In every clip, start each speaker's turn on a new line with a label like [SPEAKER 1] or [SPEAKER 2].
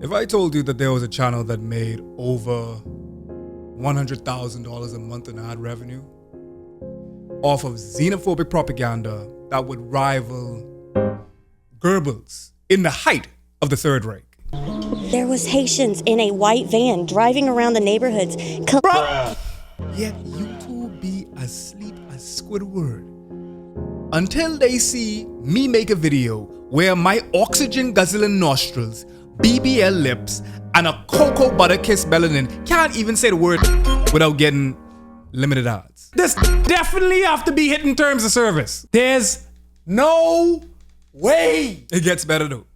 [SPEAKER 1] If I told you that there was a channel that made over $100,000 a month in ad revenue off of xenophobic propaganda that would rival Goebbels in the height of the Third Reich.
[SPEAKER 2] There was Haitians in a white van driving around the neighborhoods.
[SPEAKER 1] Yet you two be asleep as Squidward until they see me make a video where my oxygen guzzling nostrils, BBL lips, and a cocoa butter kiss melanin can't even say the word without getting limited ads. This definitely have to be hitting terms of service. There's no way. It gets better though.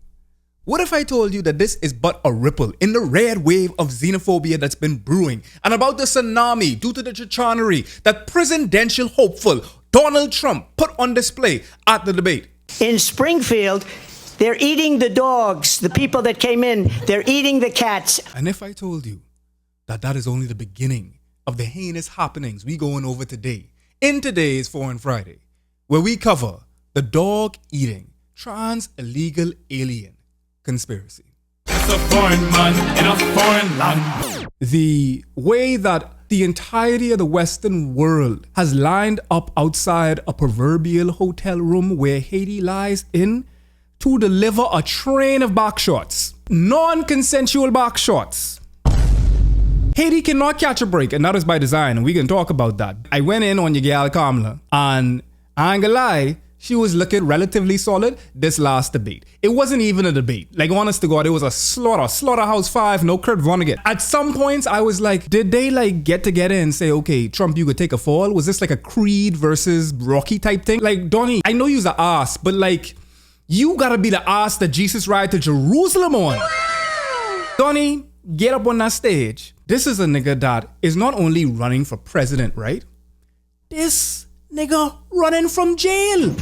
[SPEAKER 1] What if I told you that this is but a ripple in the red wave of xenophobia that's been brewing, and about the tsunami due to the chicanery that presidential hopeful Donald Trump put on display at the debate?
[SPEAKER 3] In Springfield, they're eating the dogs, the people that came in, they're eating the cats.
[SPEAKER 1] And if I told you that that is only the beginning of the heinous happenings we going over today, in today's Foreign Friday, where we cover the dog-eating, trans-illegal alien conspiracy.
[SPEAKER 4] It's a foreign man in a foreign land.
[SPEAKER 1] The way that the entirety of the Western world has lined up outside a proverbial hotel room where Haiti lies in to deliver a train of back shots, non-consensual back shots. Haiti cannot catch a break, and that is by design, and we can talk about that. I went in on your gal Kamala, and I ain't gonna lie, she was looking relatively solid this last debate. It wasn't even a debate. Like, honest to God, it was a slaughterhouse 5, no Kurt Vonnegut. At some points, I was like, did they like get together and say, okay, Trump, you could take a fall? Was this like a Creed versus Rocky type thing? Like, Donnie, I know you's an ass, but like, you gotta be the ass that Jesus ride to Jerusalem on. Donnie, get up on that stage. This is a nigga that is not only running for president, right? This nigga running from jail.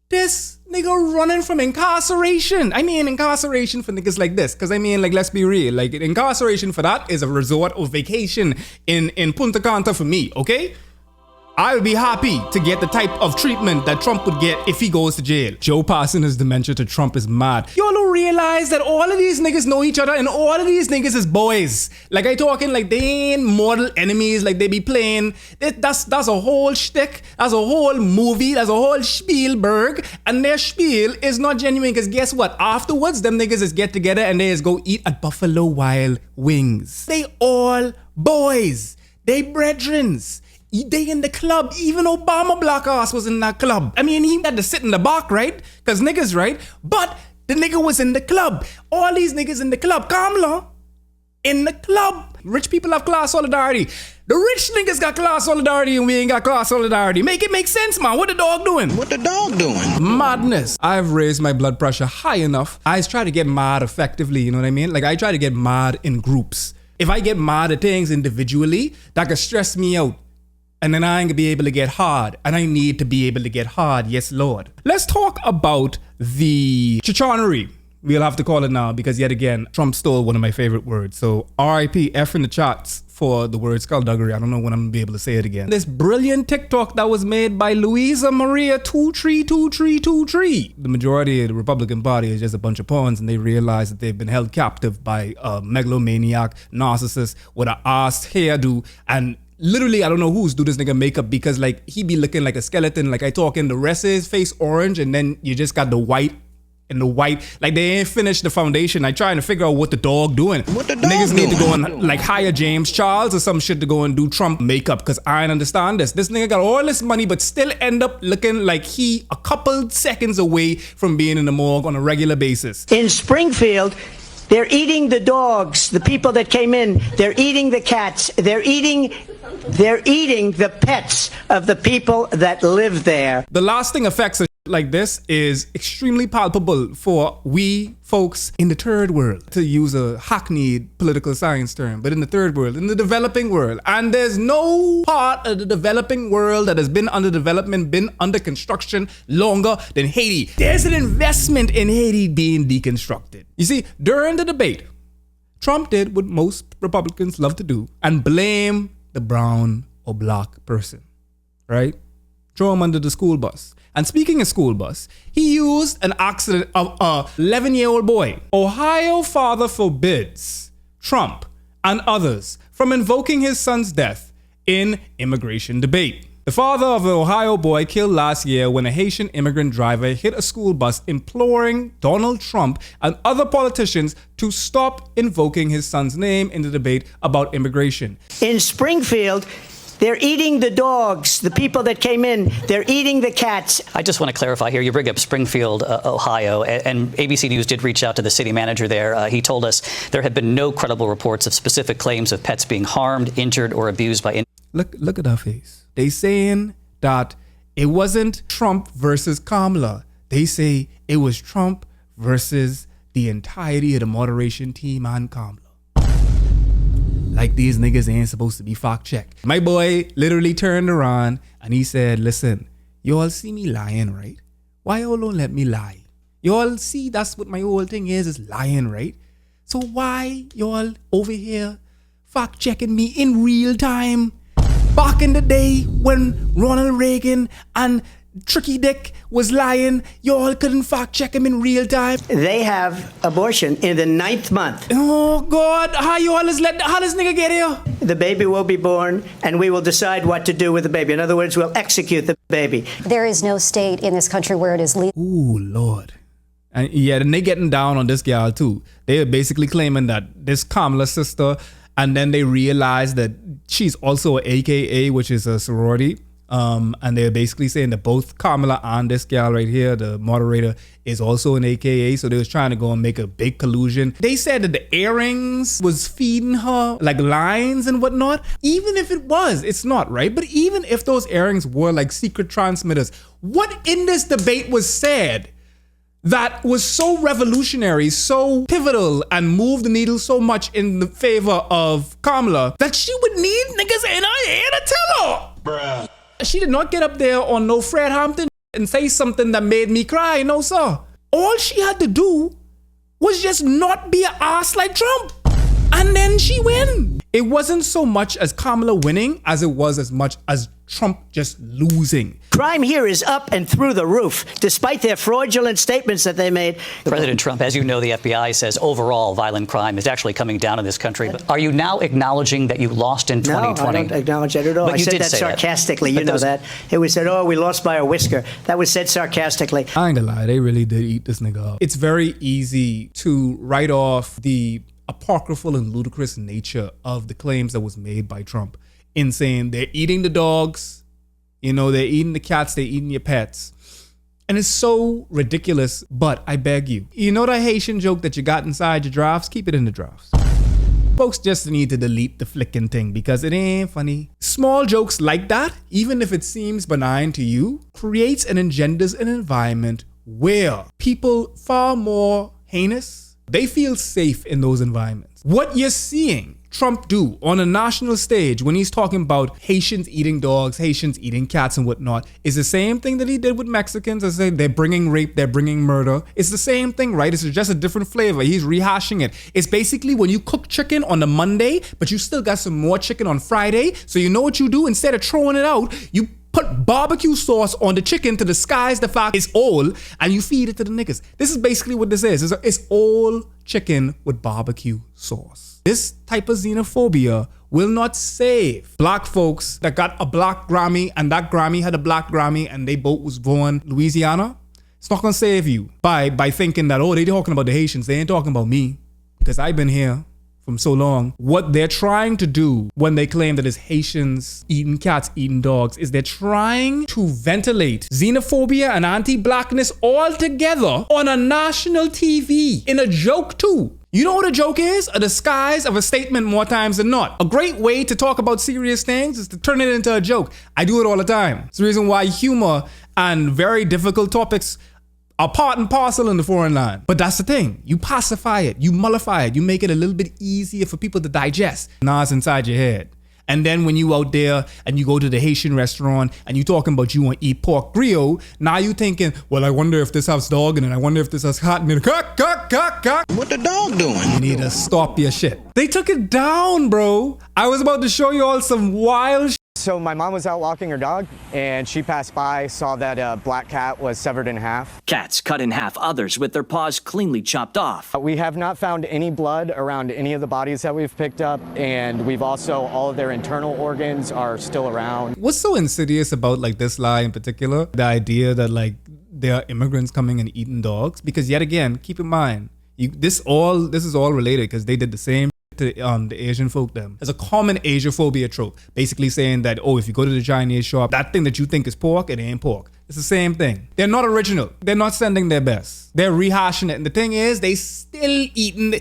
[SPEAKER 1] This nigga running from incarceration. I mean, incarceration for niggas like this. Because I mean, like, let's be real. Like, incarceration for that is a resort or vacation in Punta Cana for me, okay? I would be happy to get the type of treatment that Trump would get if he goes to jail. Joe passing his dementia to Trump is mad. Y'all don't realize that all of these niggas know each other and all of these niggas is boys. Like, I talking like they ain't mortal enemies like they be playing. That's a whole shtick. That's a whole movie. That's a whole Spielberg. And their spiel is not genuine because guess what? Afterwards, them niggas is get together and they just go eat at Buffalo Wild Wings. They all boys. They brethrens. They in the club. Even Obama black ass was in that club. I mean, he had to sit in the back, right? Because niggas, right? But the nigga was in the club. All these niggas in the club. Kamala in the club. Rich people have class solidarity. The rich niggas got class solidarity and we ain't got class solidarity. Make it make sense, man. What the dog doing?
[SPEAKER 5] What the dog doing?
[SPEAKER 1] Madness. I've raised my blood pressure high enough. I try to get mad effectively, you know what I mean? Like, I try to get mad in groups. If I get mad at things individually, that could stress me out. And then I ain't gonna be able to get hard. And I need to be able to get hard. Yes, Lord. Let's talk about the chicanery. We'll have to call it now because yet again, Trump stole one of my favorite words. So RIP F in the chats for the word skullduggery. I don't know when I'm gonna be able to say it again. This brilliant TikTok that was made by Louisa Maria 232323. The majority of the Republican Party is just a bunch of pawns and they realize that they've been held captive by a megalomaniac narcissist with an ass hairdo and literally, I don't know who's do this nigga makeup because like he be looking like a skeleton. Like I talking the rest of his face orange and then you just got the white and the white. Like they ain't finished the foundation. I trying to figure out what the dog doing.
[SPEAKER 5] What the dog
[SPEAKER 1] Niggas
[SPEAKER 5] doing?
[SPEAKER 1] need to go and like hire James Charles or some shit to go and do Trump makeup because I don't understand this. This nigga got all this money but still end up looking like he a couple seconds away from being in the morgue on a regular basis.
[SPEAKER 3] In Springfield, they're eating the dogs, the people that came in, they're eating the cats, they're eating the pets of the people that live there.
[SPEAKER 1] The lasting effects of like this is extremely palpable for we folks in the third world, to use a hackneyed political science term, but in the third world, in the developing world. And there's no part of the developing world that has been under development, been under construction longer than Haiti. There's an investment in Haiti being deconstructed. You see, during the debate, Trump did what most Republicans love to do and blame the brown or black person, right? Throw him under the school bus. And speaking of school bus, he used an accident of a 11-year-old boy. Ohio father forbids Trump and others from invoking his son's death in immigration debate. The father of an Ohio boy killed last year when a Haitian immigrant driver hit a school bus, imploring Donald Trump and other politicians to stop invoking his son's name in the debate about immigration.
[SPEAKER 3] In Springfield, they're eating the dogs, the people that came in. They're eating the cats.
[SPEAKER 5] I just want to clarify here. You bring up Springfield, Ohio, and ABC News did reach out to the city manager there. He told us there have been no credible reports of specific claims of pets being harmed, injured, or abused by...
[SPEAKER 1] Look at her face. They saying that it wasn't Trump versus Kamala. They say it was Trump versus the entirety of the moderation team and Kamala. Like these niggas ain't supposed to be fact checked. My boy literally turned around and he said, listen, y'all see me lying, right? Why y'all don't let me lie? Y'all see that's what my whole thing is lying, right? So why y'all over here fact checking me in real time? Back in the day when Ronald Reagan and Tricky Dick was lying, y'all couldn't fact check him in real time.
[SPEAKER 3] They have abortion in the 9th month.
[SPEAKER 1] Oh God, how this nigga get here?
[SPEAKER 3] The baby will be born and we will decide what to do with the baby. In other words, we'll execute the baby.
[SPEAKER 6] There is no state in this country where it is legal.
[SPEAKER 1] Ooh, Lord. And yeah, then they getting down on this gal too. They're basically claiming that this Kamala sister, and then they realize that she's also an AKA, which is a sorority. And they're basically saying that both Kamala and this gal right here, the moderator, is also an AKA. So they was trying to go and make a big collusion. They said that the earrings was feeding her like lines and whatnot. Even if it was, it's not, right? But even if those earrings were like secret transmitters, what in this debate was said that was so revolutionary, so pivotal, and moved the needle so much in the favor of Kamala that she would need niggas in her ear to tell her? Bruh. She did not get up there on no Fred Hampton and say something that made me cry, no sir. All she had to do was just not be an ass like Trump. And then she win. It wasn't so much as Kamala winning as it was as much as Trump just losing.
[SPEAKER 3] Crime here is up and through the roof, despite their fraudulent statements that they made.
[SPEAKER 5] President Trump, as you know, the FBI says overall violent crime is actually coming down in this country. But are you now acknowledging that you lost in 2020?
[SPEAKER 3] No, I don't acknowledge that at all.
[SPEAKER 5] But
[SPEAKER 3] I said that sarcastically. You know that. It was said, oh, we lost by a whisker. That was said sarcastically.
[SPEAKER 1] I ain't gonna lie, they really did eat this nigga up. It's very easy to write off the apocryphal and ludicrous nature of the claims that was made by Trump in saying they're eating the dogs, you know, they're eating the cats, they're eating your pets. And it's so ridiculous, but I beg you, you know that Haitian joke that you got inside your drafts? Keep it in the drafts. Folks just need to delete the flicking thing because it ain't funny. Small jokes like that, even if it seems benign to you, creates and engenders an environment where people far more heinous, they feel safe in those environments. What you're seeing Trump do on a national stage when he's talking about Haitians eating dogs, Haitians eating cats and whatnot is the same thing that he did with Mexicans. As they're bringing rape, they're bringing murder. It's the same thing, right? It's just a different flavor. He's rehashing it. It's basically when you cook chicken on a Monday, but you still got some more chicken on Friday. So you know what you do? Instead of throwing it out, you put barbecue sauce on the chicken to disguise the fact it's old, and you feed it to the niggas. This is basically what this is. It's all chicken with barbecue sauce. This type of xenophobia will not save black folks that got a black Grammy and that Grammy had a black Grammy and they both was born Louisiana. It's not gonna save you by thinking that, oh, they talking about the Haitians. They ain't talking about me because I've been here from so long. What they're trying to do when they claim that it's Haitians eating cats, eating dogs, is they're trying to ventilate xenophobia and anti-blackness all together on a national TV in a joke too. You know what a joke is? A disguise of a statement more times than not. A great way to talk about serious things is to turn it into a joke. I do it all the time. It's the reason why humor and very difficult topics are part and parcel in the foreign land. But that's the thing. You pacify it. You mollify it. You make it a little bit easier for people to digest. Now it's inside your head. And then when you out there and you go to the Haitian restaurant and you talking about you want to eat pork griot, now you thinking, well, I wonder if this has dog in it. I wonder if this has cat in it.
[SPEAKER 7] What the dog doing?
[SPEAKER 1] You need to stop your shit. They took it down, bro. I was about to show you all some wild shit.
[SPEAKER 8] So my mom was out walking her dog, and she passed by, saw that a black cat was severed in half.
[SPEAKER 9] Cats cut in half, others with their paws cleanly chopped off.
[SPEAKER 8] We have not found any blood around any of the bodies that we've picked up, and we've also, all of their internal organs are still around.
[SPEAKER 1] What's so insidious about like this lie in particular? The idea that like there are immigrants coming and eating dogs? Because yet again, keep in mind, this is all related because they did the same to the Asian folk them. There's a common Asiaphobia trope, basically saying that, oh, if you go to the Chinese shop, that thing that you think is pork, it ain't pork. It's the same thing. They're not original. They're not sending their best. They're rehashing it. And the thing is, they still eating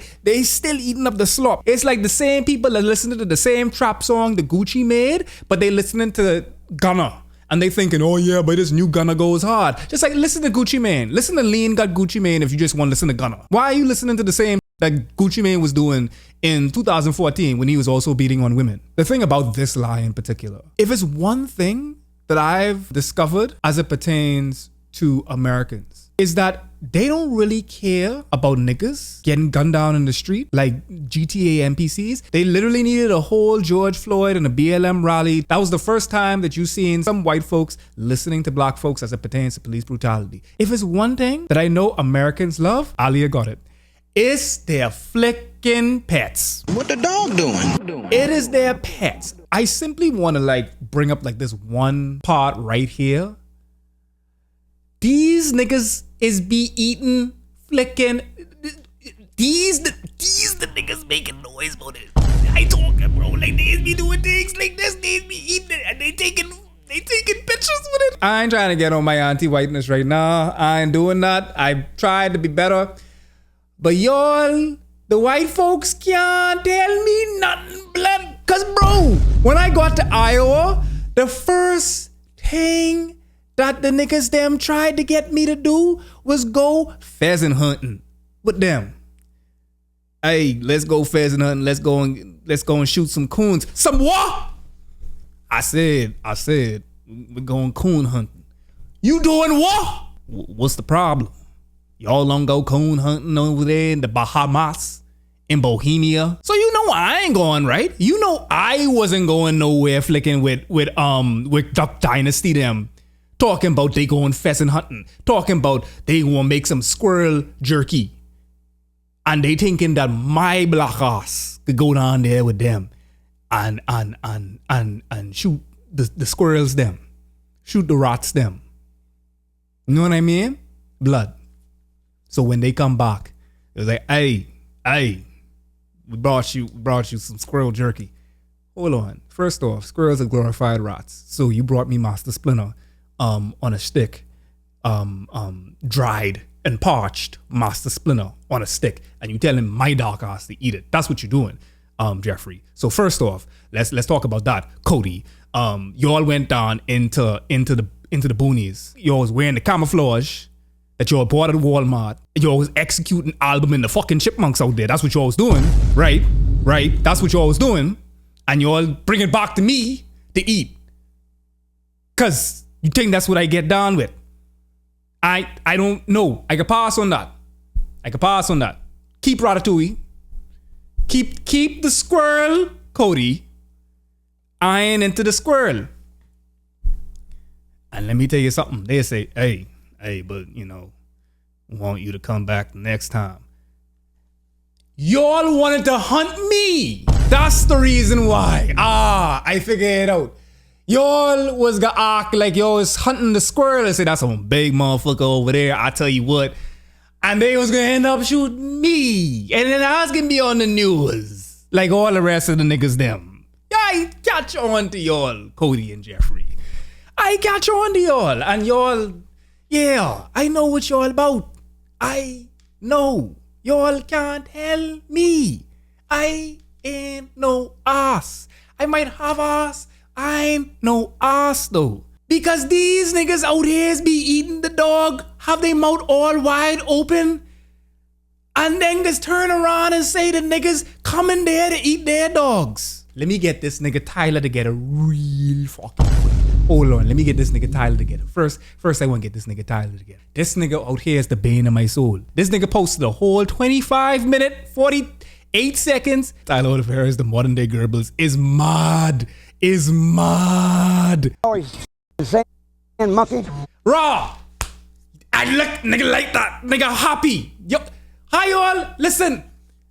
[SPEAKER 1] up the slop. It's like the same people that listen to the same trap song the Gucci made, but they listening to Gunna. And they thinking, oh yeah, but this new Gunna goes hard. Just like listen to Gucci Mane. Listen to Lean Got Gucci Mane if you just want to listen to Gunna. Why are you listening to the same that Gucci Mane was doing in 2014 when he was also beating on women? The thing about this lie in particular, if it's one thing that I've discovered as it pertains to Americans, is that they don't really care about niggas getting gunned down in the street like GTA NPCs. They literally needed a whole George Floyd and a BLM rally. That was the first time that you've seen some white folks listening to black folks as it pertains to police brutality. If it's one thing that I know Americans love, Alia got it. It's their flicking pets.
[SPEAKER 7] What the dog doing?
[SPEAKER 1] It is their pets. I simply want to like bring up like this one part right here. These niggas is be eating flicking. These the niggas making noise about it. I talking, bro. Like they be doing things like this. They be eating it and they taking pictures with it. I ain't trying to get on my anti-whiteness right now. I ain't doing that. I tried to be better. But y'all, the white folks can't tell me nothing, blood. Cause bro, when I got to Iowa, the first thing that the niggas them tried to get me to do was go pheasant hunting with them. Hey, let's go pheasant hunting. Let's go and shoot some coons. Some what? I said, we're going coon hunting. You doing what? What's the problem? Y'all don't go coon hunting over there in the Bahamas, in Bohemia. So you know I ain't going, right? You know I wasn't going nowhere flicking with Duck Dynasty them. Talking about they going pheasant hunting. Talking about they gonna make some squirrel jerky. And they thinking that my black ass could go down there with them and shoot the squirrels them. Shoot the rats them. You know what I mean? Blood. So when they come back, it was like, hey, we brought you some squirrel jerky. Hold on. First off, squirrels are glorified rats. So you brought me Master Splinter on a stick, dried and parched Master Splinter on a stick, and you telling my dark ass to eat it. That's what you're doing, Jeffrey. So first off, let's talk about that. Cody, y'all went down into the boonies. Y'all was wearing the camouflage that y'all bought at Walmart. Y'all was executing album in the fucking chipmunks out there. That's what y'all was doing, right? That's what y'all was doing. And y'all bring it back to me to eat. Cause you think that's what I get down with. I don't know. I can pass on that. Keep Ratatouille. Keep the squirrel, Cody. I ain't into the squirrel. And let me tell you something. They say, hey, but you know, want you to come back next time. Y'all wanted to hunt me. That's the reason why. I figured it out. Y'all was gonna act like y'all was hunting the squirrel and say that's some big motherfucker over there. I tell you what. And they was gonna end up shooting me. And then I was gonna be on the news. Like all the rest of the niggas them. I catch on to y'all, Cody and Jeffrey. I catch on to y'all. And y'all, yeah, I know what y'all about. I know. Y'all can't help me. I ain't no ass. I might have ass. I ain't no ass though. Because these niggas out here be eating the dog, have their mouth all wide open, and then just turn around and say the niggas coming there to eat their dogs. Let me get this nigga Tyler together real fucking quick. Hold on, let me get this nigga Tyler together. First I want to get this nigga Tyler together. This nigga out here is the bane of my soul. This nigga posted a whole 25-minute, 48 seconds. Tyler Oliveria is the modern day Goebbels. Is mad. is mad.
[SPEAKER 3] Monkey.
[SPEAKER 1] Raw. I look nigga like that. Nigga happy. Yo. Hi y'all. Listen.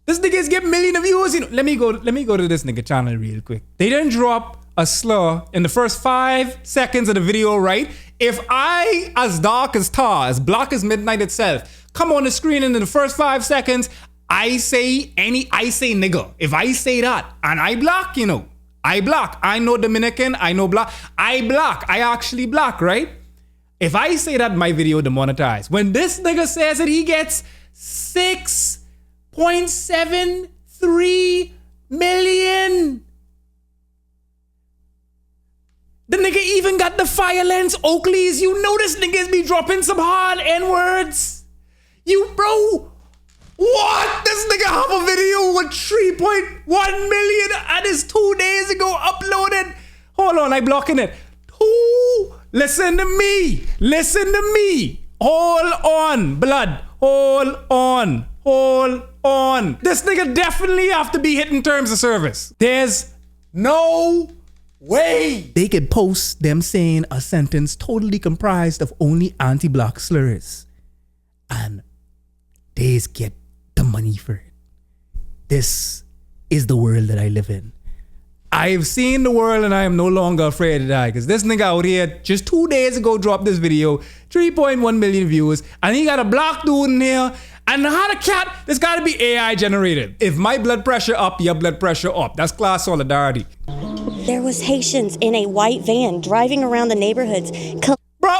[SPEAKER 1] This nigga is getting millions of views. You know, let me go to this nigga channel real quick. They didn't drop a slur in the first 5 seconds of the video, right? If I, as dark as tar, as black as midnight itself, come on the screen and in the first 5 seconds, I say nigga. If I say that and I black, you know, I black. I know Dominican, I know black. I black. I actually black, right? If I say that, my video demonetized. When this nigga says that he gets 6.73 million. The nigga even got the fire lens Oakleys. You know this niggas be dropping some hard N-words. You bro. What? This nigga have a video with 3.1 million and it's 2 days ago uploaded. Hold on, I blocking it. Listen to me. Listen to me. Hold on, blood. Hold on. Hold on. This nigga definitely have to be hitting terms of service. There's no way they could post them saying a sentence totally comprised of only anti-block slurs and they get the money for it. This is the world that I live in. I've seen the world and I am no longer afraid to die because this nigga out here just 2 days ago dropped this video, 3.1 million views, and he got a black dude in here and how the cat, this gotta be AI generated. If my blood pressure up, your blood pressure up. That's class solidarity.
[SPEAKER 2] There was Haitians in a white van driving around the neighborhoods.
[SPEAKER 1] Bro.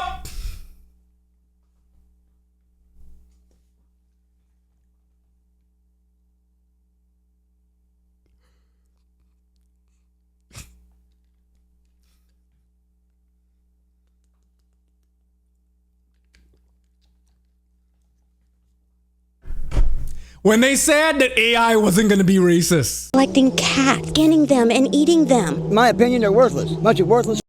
[SPEAKER 1] When they said that AI wasn't gonna be racist.
[SPEAKER 2] Collecting cats, skinning them, and eating them.
[SPEAKER 3] In my opinion, they're worthless. Bunch of worthless.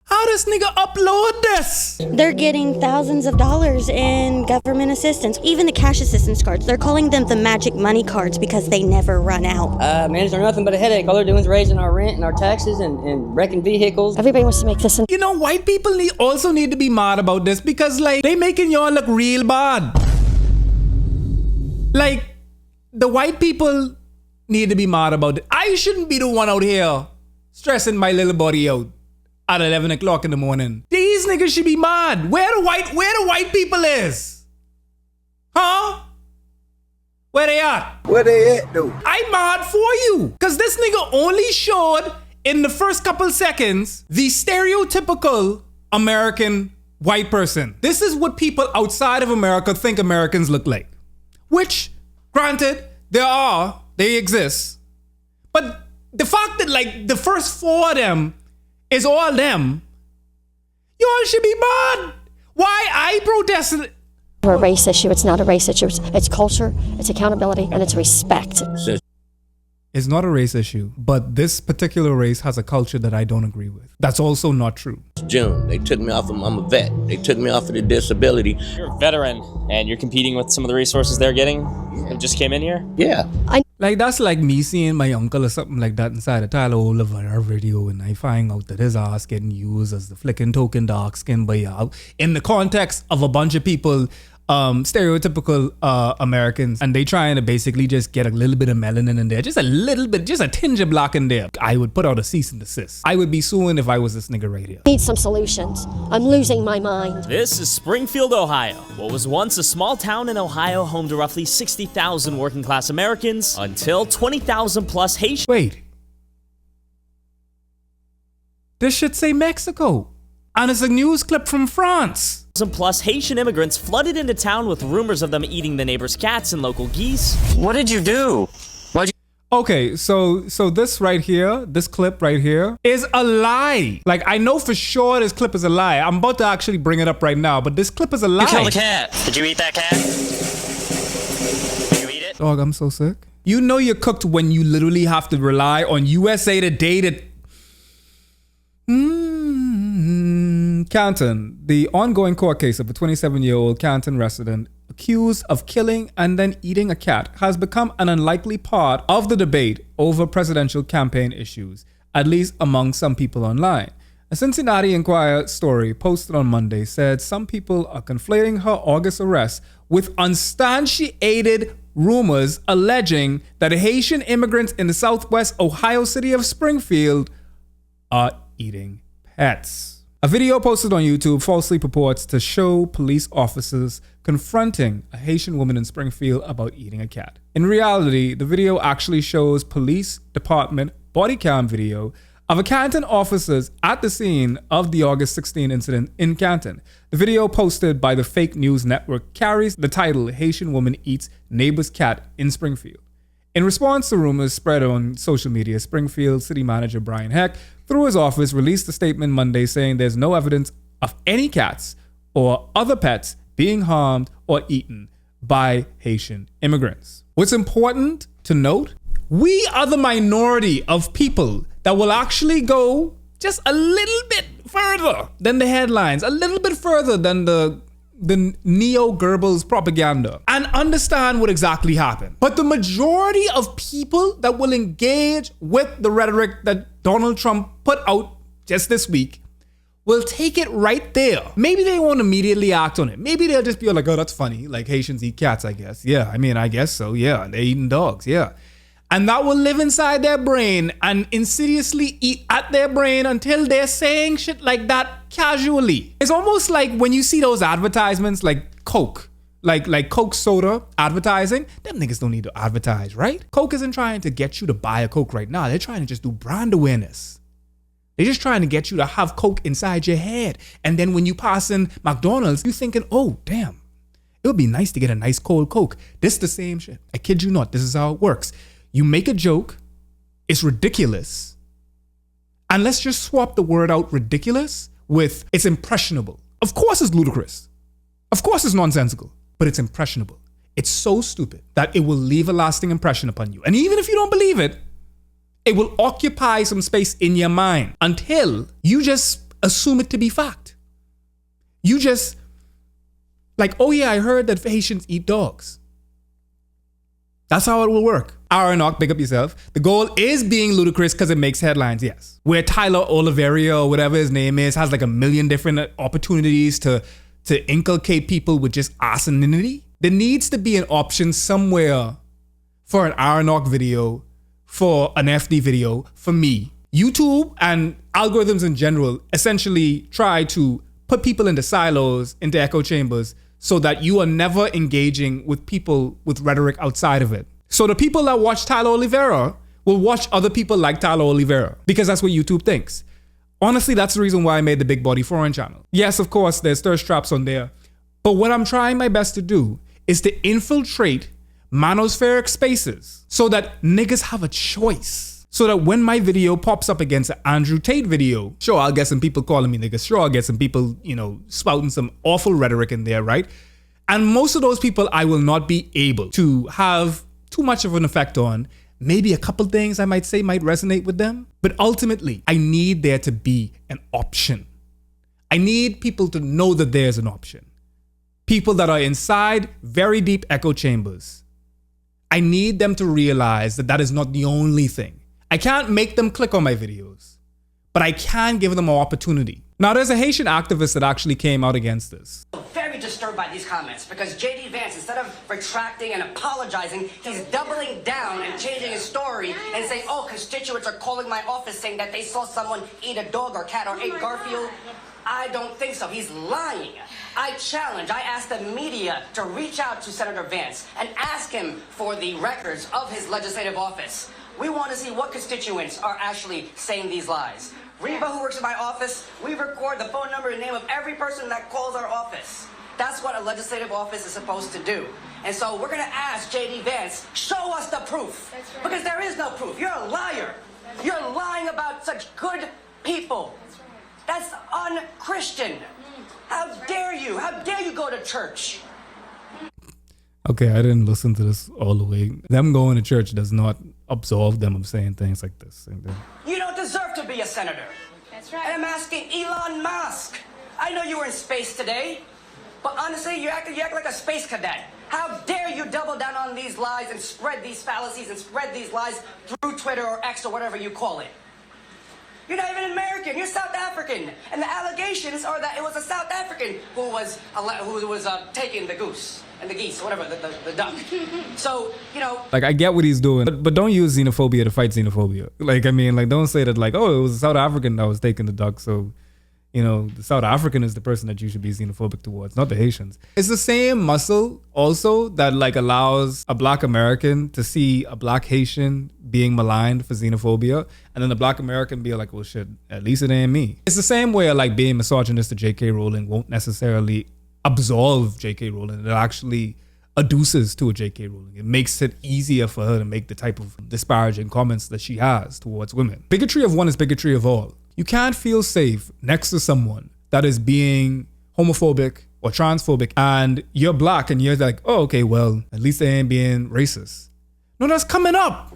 [SPEAKER 1] How does nigga upload this?
[SPEAKER 2] They're getting thousands of dollars in government assistance. Even the cash assistance cards. They're calling them the magic money cards because they never run out.
[SPEAKER 10] Managers are nothing but a headache. All they're doing is raising our rent and our taxes and wrecking vehicles.
[SPEAKER 6] Everybody wants to make this.
[SPEAKER 1] You know, white people also need to be mad about this because like they making y'all look real bad. Like, the white people need to be mad about it. I shouldn't be the one out here stressing my little body out at 11 o'clock in the morning. These niggas should be mad. Where the white people is? Huh? Where they at?
[SPEAKER 7] Where they at, though?
[SPEAKER 1] I'm mad for you. Because this nigga only showed, in the first couple seconds, the stereotypical American white person. This is what people outside of America think Americans look like. Which, granted, they exist. But the fact that like the first 4 of them is all them, y'all should be mad. Why I protested.
[SPEAKER 6] A race issue. It's not a race issue. It's culture, it's accountability, and it's respect.
[SPEAKER 1] It's not a race issue, but this particular race has a culture that I don't agree with. That's also not true.
[SPEAKER 7] June, they took me off of, I'm a vet. They took me off of the disability.
[SPEAKER 11] You're a veteran and you're competing with some of the resources they're getting that just came in here?
[SPEAKER 7] Yeah.
[SPEAKER 1] Like that's like me seeing my uncle or something like that inside a Tyler Oliveria video and I find out that his ass getting used as the flicking token dark skin by y'all in the context of a bunch of people stereotypical Americans, and they trying to basically just get a little bit of melanin in there, just a little bit, just a tinge of black in there. I would put out a cease and desist. I would be suing if I was this nigga right here.
[SPEAKER 6] Need some solutions. I'm losing my mind.
[SPEAKER 12] This is Springfield, Ohio. What was once a small town in Ohio, home to roughly 60,000 working class Americans, until 20,000 plus Haitians.
[SPEAKER 1] Wait. This should say Mexico. And it's a news clip from France.
[SPEAKER 12] Plus Haitian immigrants flooded into town with rumors of them eating the neighbors' cats and local geese.
[SPEAKER 11] What did you do?
[SPEAKER 1] Okay, so this right here, this clip right here is a lie. Like, I know for sure this clip is a lie. I'm about to actually bring it up right now, but this clip is a lie.
[SPEAKER 11] You killed a cat. Did you eat that cat? Did you eat it?
[SPEAKER 1] Dog, I'm so sick. You know you're cooked when you literally have to rely on USA Today to... Canton, the ongoing court case of a 27-year-old Canton resident accused of killing and then eating a cat has become an unlikely part of the debate over presidential campaign issues at least among some people online. A Cincinnati Enquirer story posted on Monday said some people are conflating her August arrest with unsubstantiated rumors alleging that Haitian immigrants in the southwest Ohio city of Springfield are eating pets. A video posted on YouTube falsely purports to show police officers confronting a Haitian woman in Springfield about eating a cat. In reality, the video actually shows police department body cam video of a Canton officers at the scene of the August 16 incident in Canton. The video posted by the fake news network carries the title Haitian Woman Eats Neighbor's Cat in Springfield. In response to rumors spread on social media, Springfield City Manager Brian Heck, through his office, released a statement Monday saying there's no evidence of any cats or other pets being harmed or eaten by Haitian immigrants. What's important to note, we are the minority of people that will actually go just a little bit further than the headlines, a little bit further than the neo-Goebbels propaganda, and understand what exactly happened. But the majority of people that will engage with the rhetoric that Donald Trump put out just this week will take it right there. Maybe they won't immediately act on it. Maybe they'll just be like, oh, that's funny. Like Haitians eat cats, I guess. Yeah, I mean, I guess so. Yeah, they're eating dogs. Yeah. And that will live inside their brain and insidiously eat at their brain until they're saying shit like that casually. It's almost like when you see those advertisements like Coke, like Coke soda advertising, them niggas don't need to advertise, right? Coke isn't trying to get you to buy a Coke right now. They're trying to just do brand awareness. They're just trying to get you to have Coke inside your head. And then when you pass in McDonald's, you're thinking, oh, damn, it would be nice to get a nice cold Coke. This is the same shit. I kid you not. This is how it works. You make a joke, it's ridiculous. And let's just swap the word out ridiculous with it's impressionable. Of course it's ludicrous. Of course it's nonsensical, but it's impressionable. It's so stupid that it will leave a lasting impression upon you. And even if you don't believe it, it will occupy some space in your mind until you just assume it to be fact. You just like, oh yeah, I heard that Haitians eat dogs. That's how it will work. Aaron, big up yourself. The goal is being ludicrous because it makes headlines, yes. Where Tyler Oliveria or whatever his name is has like a million different opportunities to inculcate people with just arsoninity. There needs to be an option somewhere for an Aaron video, for an FD video, for me. YouTube and algorithms in general essentially try to put people into silos, into echo chambers, so that you are never engaging with people with rhetoric outside of it. So the people that watch Tyler Oliveira will watch other people like Tyler Oliveira because that's what YouTube thinks. Honestly, that's the reason why I made the Big Body Foreign channel. Yes, of course, there's thirst traps on there. But what I'm trying my best to do is to infiltrate manospheric spaces so that niggas have a choice. So that when my video pops up against an Andrew Tate video, sure, I'll get some people calling me niggas. Sure, I'll get some people, spouting some awful rhetoric in there, right? And most of those people I will not be able to have too much of an effect on. Maybe a couple things I might say might resonate with them. But ultimately, I need there to be an option. I need people to know that there's an option. People that are inside very deep echo chambers. I need them to realize that that is not the only thing. I can't make them click on my videos, but I can give them an opportunity. Now, there's a Haitian activist that actually came out against this.
[SPEAKER 13] Very disturbed by these comments because J.D. Vance, instead of retracting and apologizing, he's doubling down and changing his story and saying, oh, constituents are calling my office saying that they saw someone eat a dog or cat or ate Garfield. I don't think so. He's lying. I asked the media to reach out to Senator Vance and ask him for the records of his legislative office. We want to see what constituents are actually saying these lies. Reba, who works in my office, we record the phone number and name of every person that calls our office. That's what a legislative office is supposed to do. And so we're going to ask J.D. Vance, show us the proof. That's right. Because there is no proof. You're a liar. That's You're right. lying about such good people. That's, right. That's un-Christian. How dare you? How dare you go to church?
[SPEAKER 1] Okay, I didn't listen to this all the way. Them going to church does not absolve them of saying things like this.
[SPEAKER 13] You don't deserve to be a senator. That's right. And I'm asking Elon Musk. I know you were in space today, but honestly, you act like a space cadet. How dare you double down on these lies and spread these fallacies and spread these lies through Twitter or X or whatever you call it. You're not even American. You're South African. And the allegations are that it was a South African who was taking the goose and the geese, whatever, the duck. So, you know.
[SPEAKER 1] Like, I get what he's doing, but don't use xenophobia to fight xenophobia. Like, I mean, like, don't say that, like, oh, it was a South African that was taking the duck, so, you know, the South African is the person that you should be xenophobic towards, not the Haitians. It's the same muscle also that, like, allows a Black American to see a Black Haitian being maligned for xenophobia, and then the Black American be like, well, shit, at least it ain't me. It's the same way, like, being misogynist to J.K. Rowling won't necessarily absolve J.K. Rowling. It actually adduces to a J.K. Rowling. It makes it easier for her to make the type of disparaging comments that she has towards women. Bigotry of one is bigotry of all. You can't feel safe next to someone that is being homophobic or transphobic, and you're Black and you're like, oh, okay, well, at least they ain't being racist. No, that's coming up.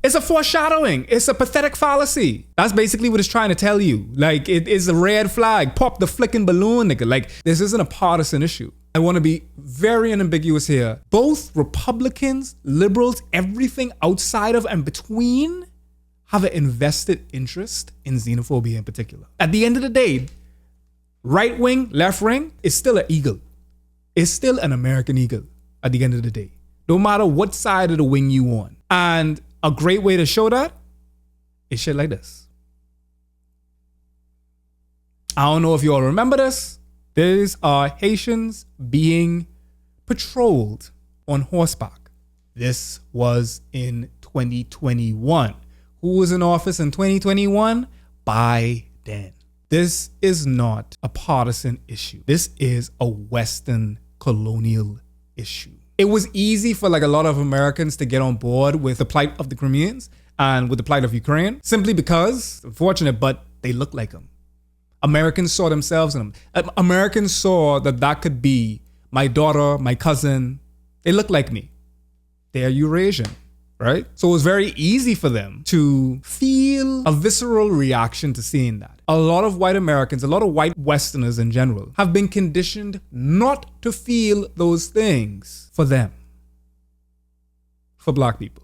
[SPEAKER 1] It's a foreshadowing. It's a pathetic fallacy. That's basically what it's trying to tell you. Like, it is a red flag. Pop the flicking balloon, nigga. Like, this isn't a partisan issue. I want to be very unambiguous here. Both Republicans, liberals, everything outside of and between have an invested interest in xenophobia in particular. At the end of the day, right wing, left wing, is still an eagle. It's still an American eagle at the end of the day. No matter what side of the wing you on. And a great way to show that is shit like this. I don't know if you all remember this. These are Haitians being patrolled on horseback. This was in 2021. Who was in office in 2021? Biden. This is not a partisan issue. This is a Western colonial issue. It was easy for like a lot of Americans to get on board with the plight of the Crimeans and with the plight of Ukraine, simply because, unfortunate, but they look like them. Americans saw themselves in them. Americans saw that that could be my daughter, my cousin. They look like me. They're Eurasian, right? So it was very easy for them to feel a visceral reaction to seeing that. A lot of white Americans, a lot of white Westerners in general, have been conditioned not to feel those things for them, for Black people.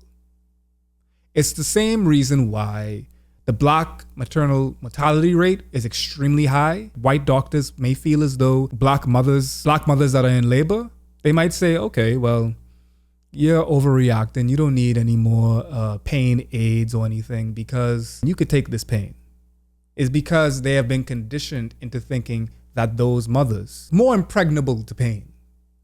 [SPEAKER 1] It's the same reason why the Black maternal mortality rate is extremely high. White doctors may feel as though Black mothers that are in labor, they might say, okay, well, you're overreacting. You don't need any more pain aids or anything because you could take this pain. It's because they have been conditioned into thinking that those mothers are more impregnable to pain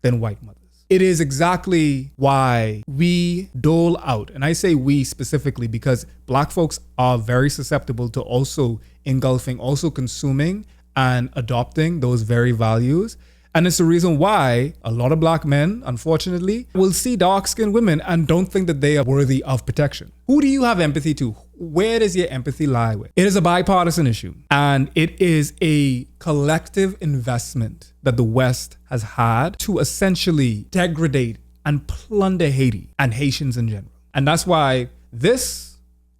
[SPEAKER 1] than white mothers. It is exactly why we dole out, and I say we specifically because Black folks are very susceptible to also engulfing, also consuming and adopting those very values. And it's the reason why a lot of Black men, unfortunately, will see dark-skinned women and don't think that they are worthy of protection. Who do you have empathy to? Where does your empathy lie with? It is a bipartisan issue, and it is a collective investment that the West has had to essentially degrade and plunder Haiti and Haitians in general. And that's why this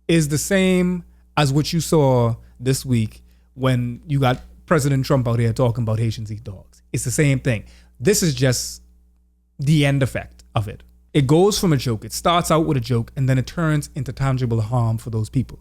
[SPEAKER 1] is the same as what you saw this week when you got President Trump out here talking about Haitians eat dogs. It's the same thing. This is just the end effect of it. It goes from a joke. It starts out with a joke and then it turns into tangible harm for those people.